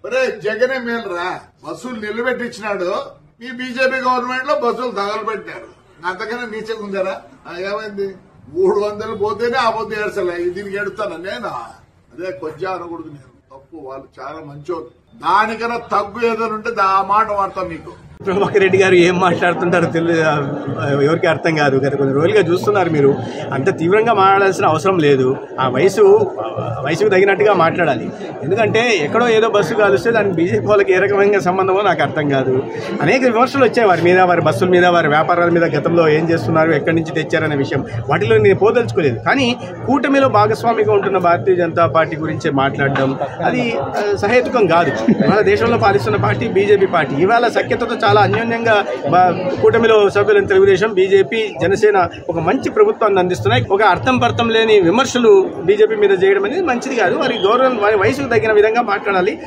ఒరే జగనే మేలురా, బస్సులు నిలబెట్టించినాడు. మీ బీజేపీ గవర్నమెంట్ లో బస్సులు తగలబెట్టారు. అంతకన్నా నీచగా ఉందారా? ఏమైంది? 300 పోతేనే ఆ పొద్దు ఏడ్చలే, దీనికి ఎడుతాను నేను. అదే కొంచెం అనకూడదు, నేను తప్పు. వాళ్ళు చాలా మంచోళ్ళు. దానికన్నా తగ్గు ఏదైనా ఉంటే ఆ మాట వాడతాం మీకు. ప్రభాకర్ రెడ్డి గారు ఏం మాట్లాడుతుంటారో ఎవరికి అర్థం కాదు. గత కొన్ని రోజులుగా చూస్తున్నారు మీరు. అంత తీవ్రంగా మాట్లాడాల్సిన అవసరం లేదు. ఆ వయసుకు తగినట్టుగా మాట్లాడాలి. ఎందుకంటే ఎక్కడో ఏదో బస్సు కాలుస్తే దానికి బీజేపీ వాళ్ళకి ఏ రకమైన సంబంధమో నాకు అర్థం కాదు. అనేక విమర్శలు వచ్చాయి వారి మీద, వారి బస్సుల మీద, వారి వ్యాపారాల మీద. గతంలో ఏం చేస్తున్నారు, ఎక్కడి నుంచి తెచ్చారనే విషయం వాటిలో నేను పోదలుచుకోలేదు. కానీ కూటమిలో భాగస్వామిగా ఉంటున్న భారతీయ జనతా పార్టీ గురించి మాట్లాడడం అది సహేతుకం కాదు. మన దేశంలో పాలిస్తున్న పార్టీ బీజేపీ పార్టీ. ఇవాళ సఖ్యతతో చాలా అన్యోన్యంగా కూటమిలో సభ్యులను తెలుగుదేశం, బీజేపీ, జనసేన ఒక మంచి ప్రభుత్వాన్ని అందిస్తున్నాయి. ఒక అర్థం పర్థం లేని విమర్శలు బీజేపీ మీద చేయడం అనేది మంచిది కాదు. వారి గౌరవం, వారి వయసుకు తగిన విధంగా మాట్లాడాలి.